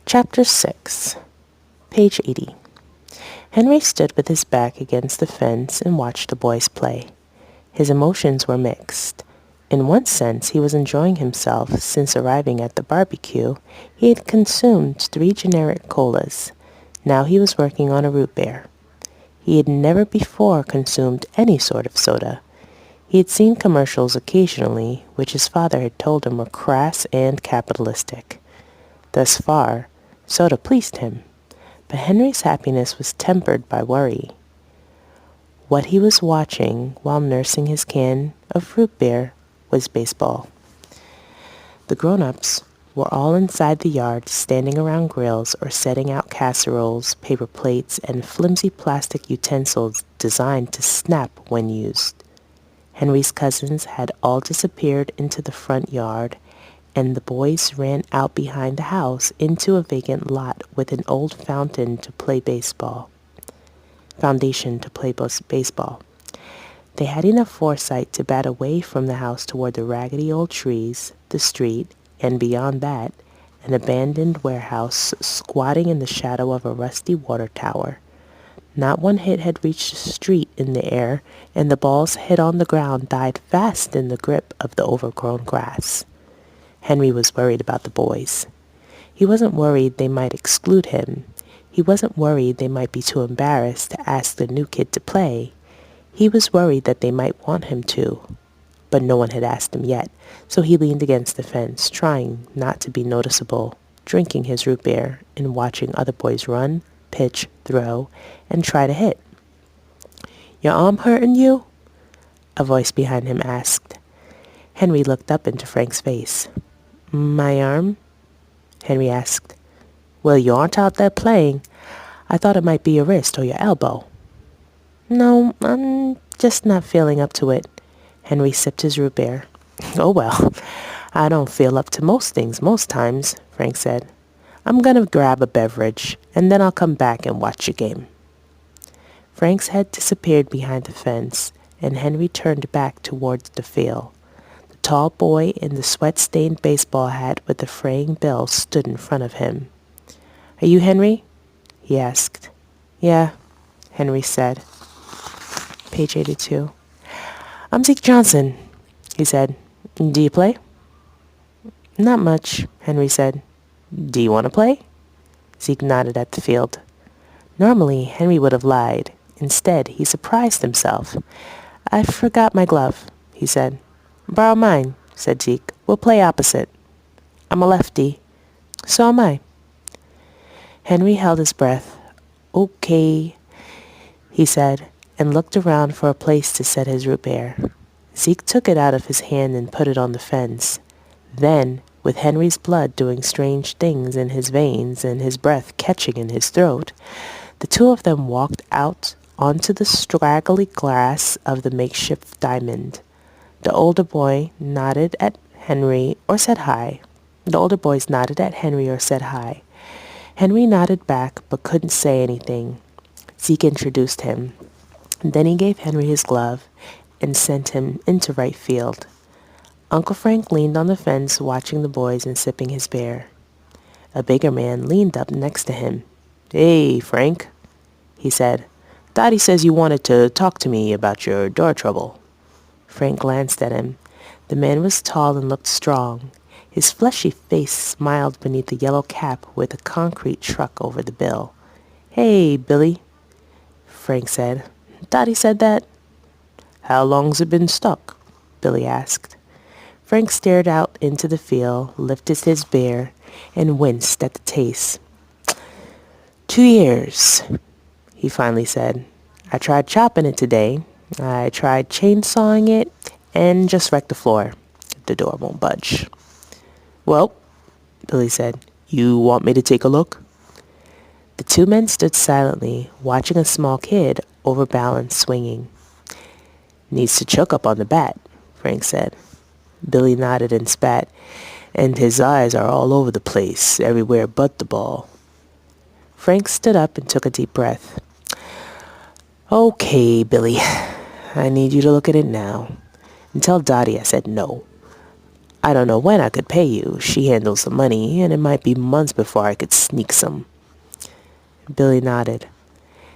Chapter 6, page 80. Henry stood with his back against the fence and watched the boys play. His emotions were mixed. In one sense, he was enjoying himself since arriving at the barbecue. He had consumed 3 generic colas. Now he was working on a root beer. He had never before consumed any sort of soda. He had seen commercials occasionally, which his father had told him were crass and capitalistic. Thus far, soda pleased him, but Henry's happiness was tempered by worry. What he was watching while nursing his can of root beer was baseball. The grown-ups were all inside the yard, standing around grills or setting out casseroles, paper plates, and flimsy plastic utensils designed to snap when used. Henry's cousins had all disappeared into the front yard, and the boys ran out behind the house into a vacant lot with an old foundation to play baseball. They had enough foresight to bat away from the house toward the raggedy old trees, the street, and beyond that, an abandoned warehouse squatting in the shadow of a rusty water tower. Not one hit had reached the street in the air, and the balls hit on the ground died fast in the grip of the overgrown grass. Henry was worried about the boys. He wasn't worried they might exclude him. He wasn't worried they might be too embarrassed to ask the new kid to play. He was worried that they might want him to. But no one had asked him yet, so he leaned against the fence, trying not to be noticeable, drinking his root beer and watching other boys run, pitch, throw, and try to hit. "Your arm hurting you?" a voice behind him asked. Henry looked up into Frank's face. "My arm?" Henry asked. "Well, you aren't out there playing. I thought it might be your wrist or your elbow." "No, I'm just not feeling up to it." Henry sipped his root beer. "Oh well, I don't feel up to most things most times," Frank said. "I'm gonna grab a beverage, and then I'll come back and watch your game." Frank's head disappeared behind the fence, and Henry turned back towards the field. The tall boy in the sweat-stained baseball hat with the fraying bill stood in front of him. "Are you Henry?" he asked. "Yeah," Henry said. Page 82. "I'm Zeke Johnson," he said. "Do you play?" "Not much," Henry said. "Do you want to play?" Zeke nodded at the field. Normally, Henry would have lied. Instead, he surprised himself. "I forgot my glove," he said. "Borrow mine," said Zeke. "We'll play opposite." "I'm a lefty." "So am I." Henry held his breath. "Okay," he said, and looked around for a place to set his root beer. Zeke took it out of his hand and put it on the fence. Then, with Henry's blood doing strange things in his veins and his breath catching in his throat, the two of them walked out onto the straggly grass of the makeshift diamond. The older boy nodded at Henry or said hi. The older boys nodded at Henry or said hi. Henry nodded back but couldn't say anything. Zeke introduced him. Then he gave Henry his glove and sent him into right field. Uncle Frank leaned on the fence watching the boys and sipping his beer. A bigger man leaned up next to him. "Hey, Frank," he said. "Dottie says you wanted to talk to me about your door trouble." Frank glanced at him. The man was tall and looked strong. His fleshy face smiled beneath the yellow cap with a concrete truck over the bill. "Hey, Billy," Frank said. "Dottie said that." "How long's it been stuck?" Billy asked. Frank stared out into the field, lifted his beer, and winced at the taste. 2 years, he finally said. "I tried chopping it today. I tried chainsawing it, and just wrecked the floor. The door won't budge." "Well," Billy said, "you want me to take a look?" The two men stood silently, watching a small kid overbalanced swinging. "Needs to choke up on the bat," Frank said. Billy nodded and spat. "And his eyes are all over the place, everywhere but the ball." Frank stood up and took a deep breath. "Okay, Billy, I need you to look at it now. And tell Dottie I said no." I don't know when I could pay you. She handles the money, and it might be months before I could sneak some." Billy nodded.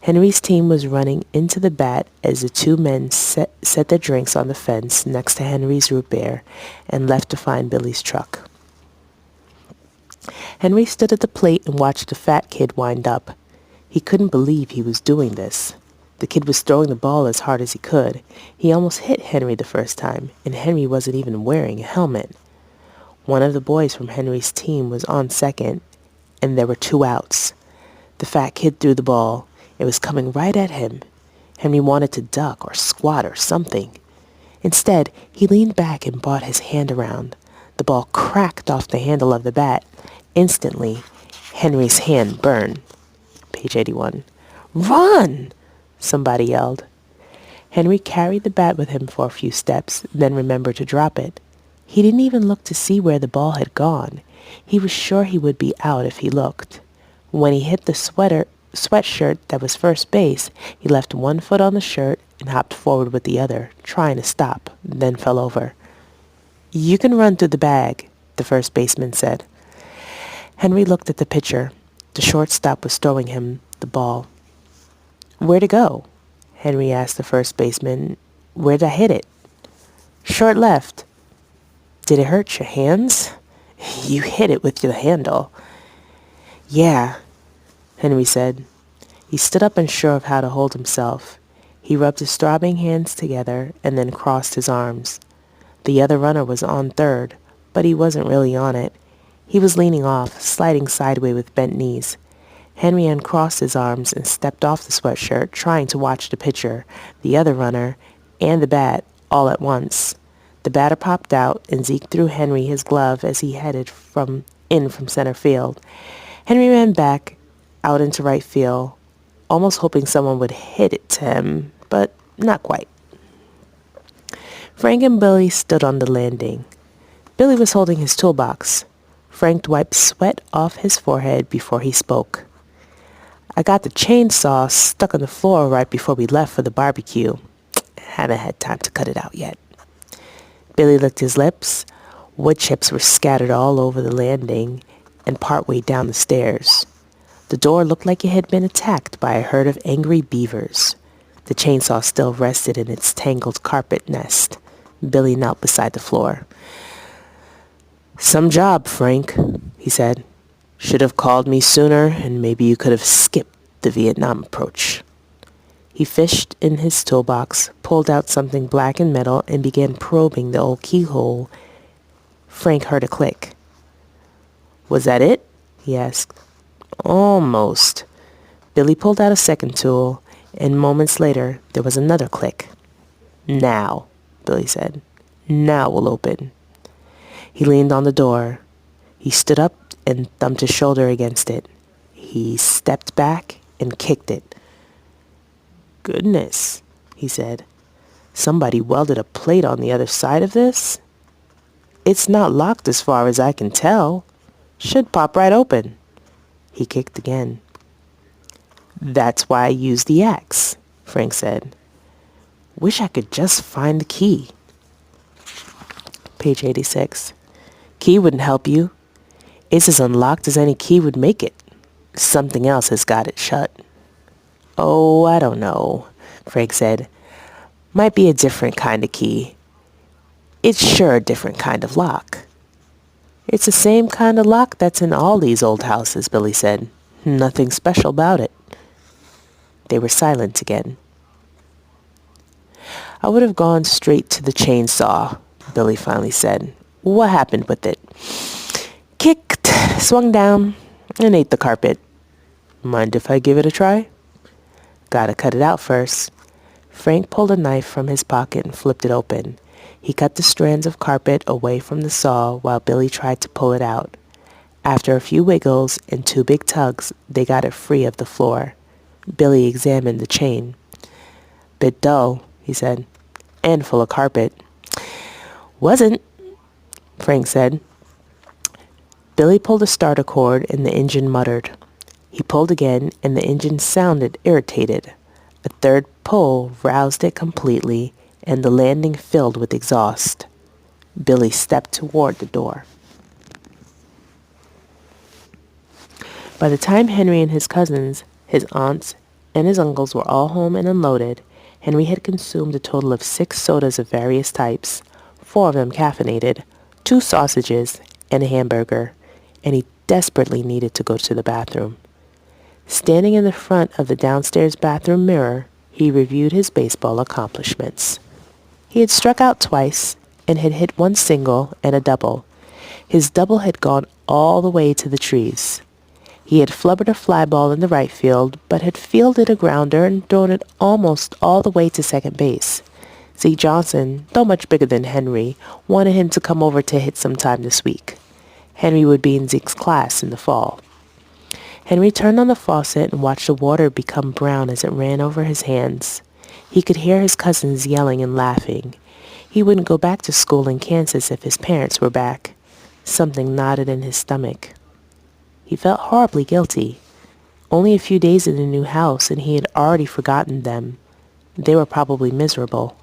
Henry's team was running into the bat as the two men set their drinks on the fence next to Henry's root beer and left to find Billy's truck. Henry stood at the plate and watched the fat kid wind up. He couldn't believe he was doing this. The kid was throwing the ball as hard as he could. He almost hit Henry the first time, and Henry wasn't even wearing a helmet. One of the boys from Henry's team was on second, and there were 2 outs. The fat kid threw the ball. It was coming right at him. Henry wanted to duck or squat or something. Instead, he leaned back and brought his hand around. The ball cracked off the handle of the bat. Instantly, Henry's hand burned. Page 81. "Run!" somebody yelled. Henry carried the bat with him for a few steps, then remembered to drop it. He didn't even look to see where the ball had gone. He was sure he would be out if he looked. When he hit the sweatshirt that was first base, he left one foot on the shirt and hopped forward with the other, trying to stop, then fell over. "You can run through the bag," the first baseman said. Henry looked at the pitcher. The shortstop was throwing him the ball. "Where'd it go?" Henry asked the first baseman. "Where'd I hit it?" "Short left." "Did it hurt your hands?" "You hit it with your handle." "Yeah," Henry said. He stood up unsure of how to hold himself. He rubbed his throbbing hands together and then crossed his arms. The other runner was on third, but he wasn't really on it. He was leaning off, sliding sideways with bent knees. Henry uncrossed his arms and stepped off the sweatshirt, trying to watch the pitcher, the other runner, and the bat all at once. The batter popped out, and Zeke threw Henry his glove as he headed from center field. Henry ran back out into right field, almost hoping someone would hit it to him, but not quite. Frank and Billy stood on the landing. Billy was holding his toolbox. Frank wiped sweat off his forehead before he spoke. "I got the chainsaw stuck on the floor right before we left for the barbecue. Haven't had time to cut it out yet." Billy licked his lips. Wood chips were scattered all over the landing and partway down the stairs. The door looked like it had been attacked by a herd of angry beavers. The chainsaw still rested in its tangled carpet nest. Billy knelt beside the floor. "Some job, Frank," he said. "Should have called me sooner, and maybe you could have skipped the Vietnam approach." He fished in his toolbox, pulled out something black and metal, and began probing the old keyhole. Frank heard a click. "Was that it?" he asked. "Almost." Billy pulled out a second tool, and moments later there was another click. "Now," Billy said. "Now we'll open." He leaned on the door. He stood up and thumped his shoulder against it. He stepped back and kicked it. "Goodness," he said. "Somebody welded a plate on the other side of this? It's not locked as far as I can tell. Should pop right open." He kicked again. "That's why I used the axe," Frank said. "Wish I could just find the key." Page 86. "Key wouldn't help you. It's as unlocked as any key would make it. Something else has got it shut." "Oh, I don't know," Frank said. "Might be a different kind of key. It's sure a different kind of lock." "It's the same kind of lock that's in all these old houses," Billy said. "Nothing special about it." They were silent again. "I would have gone straight to the chainsaw," Billy finally said. "What happened with it?" "Kicked, swung down, and ate the carpet." "Mind if I give it a try?" "Gotta cut it out first." Frank pulled a knife from his pocket and flipped it open. He cut the strands of carpet away from the saw while Billy tried to pull it out. After a few wiggles and 2 big tugs, they got it free of the floor. Billy examined the chain. "Bit dull," he said, "and full of carpet." "Wasn't," Frank said. Billy pulled the starter cord and the engine muttered. He pulled again and the engine sounded irritated. A third pull roused it completely and the landing filled with exhaust. Billy stepped toward the door. By the time Henry and his cousins, his aunts, and his uncles were all home and unloaded, Henry had consumed a total of 6 sodas of various types, 4 of them caffeinated, 2 sausages, and a hamburger, and he desperately needed to go to the bathroom. Standing in the front of the downstairs bathroom mirror, he reviewed his baseball accomplishments. He had struck out twice and had hit 1 single and a double. His double had gone all the way to the trees. He had flubbered a fly ball in the right field, but had fielded a grounder and thrown it almost all the way to second base. Zeke Johnson, though much bigger than Henry, wanted him to come over to hit sometime this week. Henry would be in Zeke's class in the fall. Henry turned on the faucet and watched the water become brown as it ran over his hands. He could hear his cousins yelling and laughing. He wouldn't go back to school in Kansas if his parents were back. Something knotted in his stomach. He felt horribly guilty. Only a few days in the new house, and he had already forgotten them. They were probably miserable.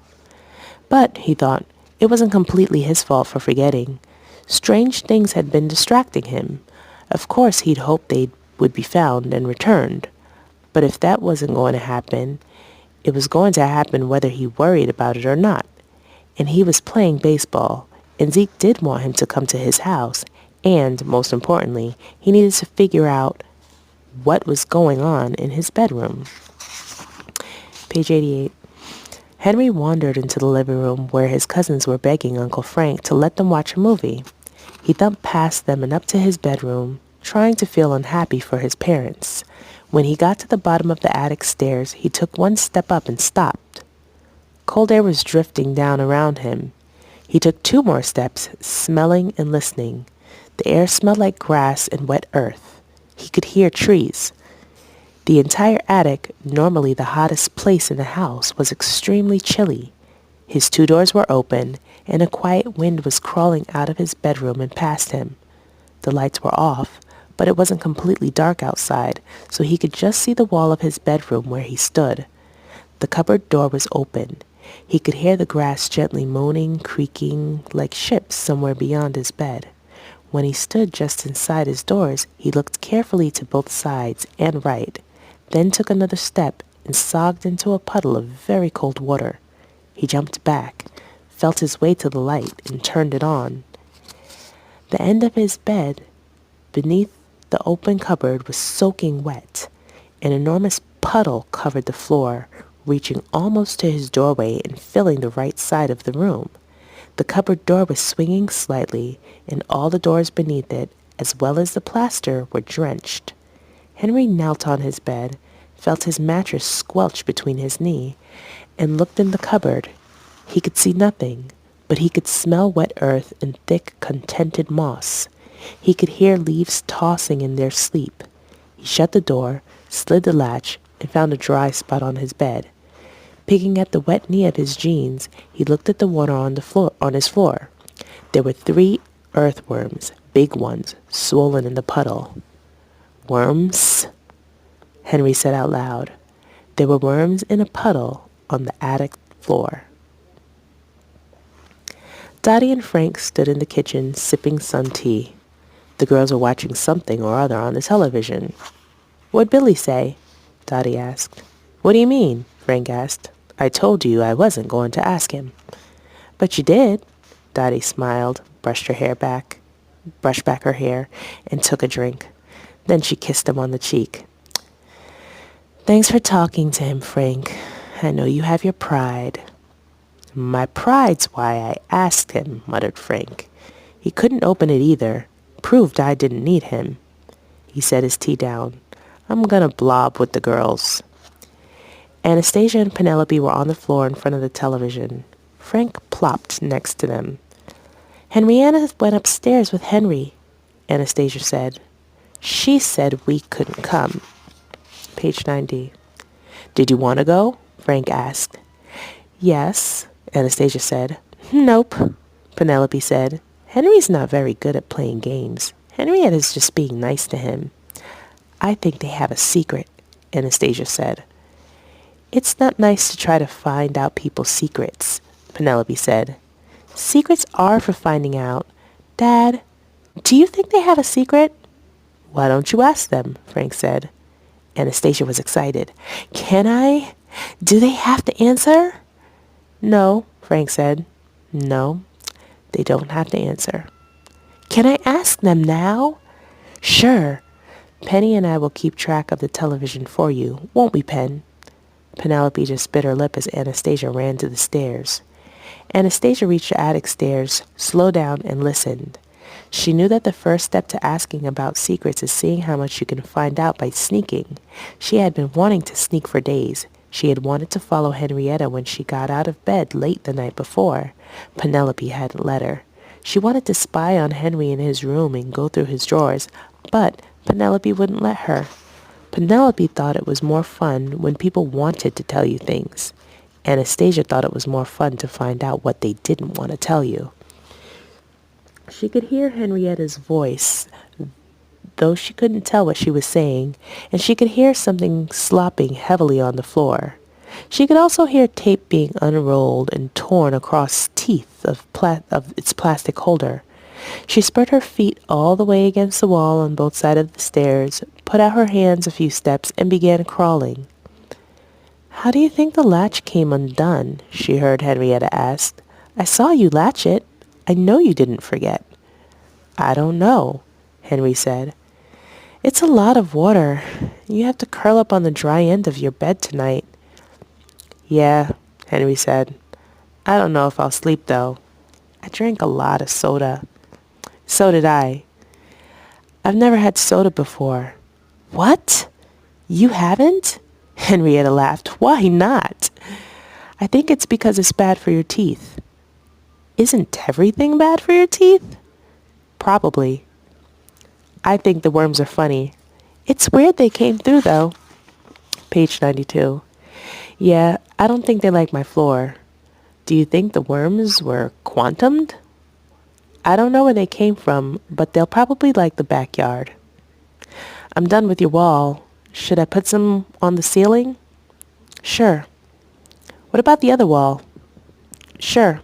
But, he thought, it wasn't completely his fault for forgetting. Strange things had been distracting him. Of course, he'd hoped they would be found and returned. But if that wasn't going to happen, it was going to happen whether he worried about it or not. And he was playing baseball, and Zeke did want him to come to his house. And, most importantly, he needed to figure out what was going on in his bedroom. Page 88. Henry wandered into the living room where his cousins were begging Uncle Frank to let them watch a movie. He thumped past them and up to his bedroom, trying to feel unhappy for his parents. When he got to the bottom of the attic stairs, he took 1 step up and stopped. Cold air was drifting down around him. He took 2 more steps, smelling and listening. The air smelled like grass and wet earth. He could hear trees. The entire attic, normally the hottest place in the house, was extremely chilly. His 2 doors were open, and a quiet wind was crawling out of his bedroom and past him. The lights were off, but it wasn't completely dark outside, so he could just see the wall of his bedroom where he stood. The cupboard door was open. He could hear the grass gently moaning, creaking, like ships somewhere beyond his bed. When he stood just inside his doors, he looked carefully to both sides and right, then took another step and sogged into a puddle of very cold water. He jumped back, felt his way to the light, and turned it on. The end of his bed, beneath the open cupboard, was soaking wet. An enormous puddle covered the floor, reaching almost to his doorway and filling the right side of the room. The cupboard door was swinging slightly, and all the doors beneath it, as well as the plaster, were drenched. Henry knelt on his bed, felt his mattress squelch between his knee, and looked in the cupboard. He could see nothing, but he could smell wet earth and thick, contented moss. He could hear leaves tossing in their sleep. He shut the door, slid the latch, and found a dry spot on his bed. Picking at the wet knee of his jeans, he looked at the water on his floor. There were 3 earthworms, big ones, swollen in the puddle. "Worms?" Henry said out loud. There were worms in a puddle on the attic floor. Dottie and Frank stood in the kitchen sipping sun tea. The girls were watching something or other on the television. "What'd Billy say?" Dottie asked. "What do you mean?" Frank asked. "I told you I wasn't going to ask him." "But you did." Dottie smiled, brushed back her hair, and took a drink. Then she kissed him on the cheek. "Thanks for talking to him, Frank. I know you have your pride." "My pride's why I asked him," muttered Frank. "He couldn't open it either. Proved I didn't need him." He set his tea down. "I'm gonna blob with the girls." Anastasia and Penelope were on the floor in front of the television. Frank plopped next to them. "Henrietta went upstairs with Henry," Anastasia said. "She said we couldn't come." Page 90. "Did you want to go?" Frank asked. "Yes," Anastasia said. "Nope," Penelope said. "Henry's not very good at playing games. Henrietta's just being nice to him." "I think they have a secret," Anastasia said. "It's not nice to try to find out people's secrets," Penelope said. Secrets are for finding out. Dad, do you think they have a secret? Why don't you ask them? Frank said. Anastasia was excited. Can I? Do they have to answer? No, Frank said. No, they don't have to answer. Can I ask them now? Sure. Penny and I will keep track of the television for you, won't we, Pen? Penelope just bit her lip as Anastasia ran to the stairs. Anastasia reached the attic stairs, slowed down, and listened. She knew that the first step to asking about secrets is seeing how much you can find out by sneaking. She had been wanting to sneak for days. She had wanted to follow Henrietta when she got out of bed late the night before. Penelope hadn't let her. She wanted to spy on Henry in his room and go through his drawers, but Penelope wouldn't let her. Penelope thought it was more fun when people wanted to tell you things. Anastasia thought it was more fun to find out what they didn't want to tell you. She could hear Henrietta's voice, though she couldn't tell what she was saying, and she could hear something slopping heavily on the floor. She could also hear tape being unrolled and torn across teeth of its plastic holder. She spread her feet all the way against the wall on both sides of the stairs, put out her hands a few steps, and began crawling. How do you think the latch came undone? She heard Henrietta ask. I saw you latch it. I know you didn't forget. I don't know, Henry said. It's a lot of water. You have to curl up on the dry end of your bed tonight. Yeah, Henry said. I don't know if I'll sleep, though. I drank a lot of soda. So did I. I've never had soda before. What? You haven't? Henrietta laughed. Why not? I think it's because it's bad for your teeth. Isn't everything bad for your teeth? Probably. I think the worms are funny. It's weird they came through, though. Page 92. Yeah, I don't think they like my floor. Do you think the worms were quantumed? I don't know where they came from, but they'll probably like the backyard. I'm done with your wall. Should I put some on the ceiling? Sure. What about the other wall? Sure.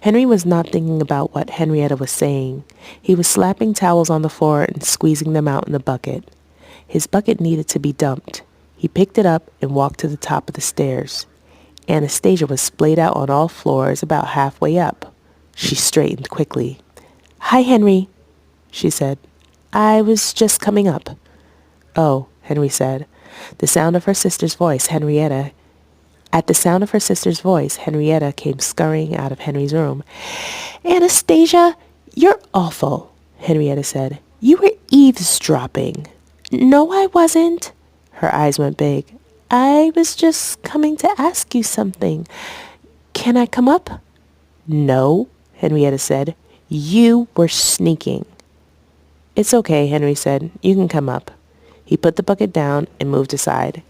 Henry was not thinking about what Henrietta was saying. He was slapping towels on the floor and squeezing them out in the bucket. His bucket needed to be dumped. He picked it up and walked to the top of the stairs. Anastasia was splayed out on all floors about halfway up. She straightened quickly. Hi, Henry, she said. I was just coming up. Oh, Henry said. The sound of her sister's voice, Henrietta. At the sound of her sister's voice, Henrietta came scurrying out of Henry's room. Anastasia, you're awful, Henrietta said. You were eavesdropping. No, I wasn't. Her eyes went big. I was just coming to ask you something. Can I come up? No, Henrietta said. You were sneaking. It's okay, Henry said. You can come up. He put the bucket down and moved aside.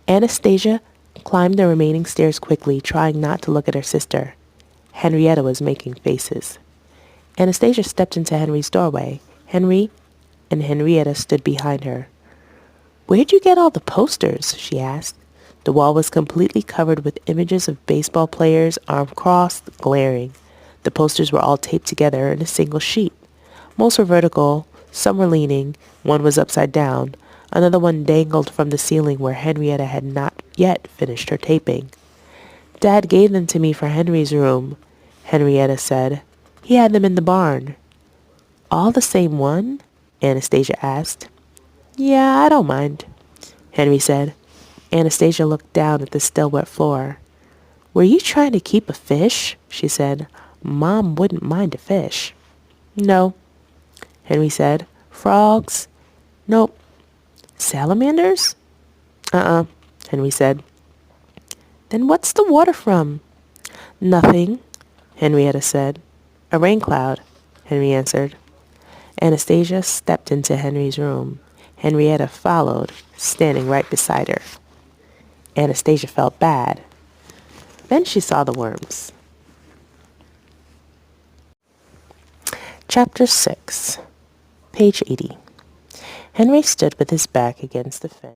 Anastasia climbed the remaining stairs quickly, trying not to look at her sister. Henrietta was making faces. Anastasia stepped into Henry's doorway. Henry and Henrietta stood behind her. Where'd you get all the posters? She asked. The wall was completely covered with images of baseball players, arms crossed, glaring. The posters were all taped together in a single sheet. Most were vertical, some were leaning, one was upside down, another one dangled from the ceiling where Henrietta had not yet finished her taping. Dad gave them to me for Henry's room, Henrietta said. He had them in the barn. All the same one? Anastasia asked. Yeah, I don't mind, Henry said. Anastasia looked down at the still wet floor. Were you trying to keep a fish? She said. Mom wouldn't mind a fish. No, Henry said. Frogs? Nope. Salamanders? Henry said. Then what's the water from? Nothing, Henrietta said. A rain cloud, Henry answered. Anastasia stepped into Henry's room. Henrietta followed, standing right beside her. Anastasia felt bad. Then she saw the worms. Chapter 6, page 80. Henry stood with his back against the fence.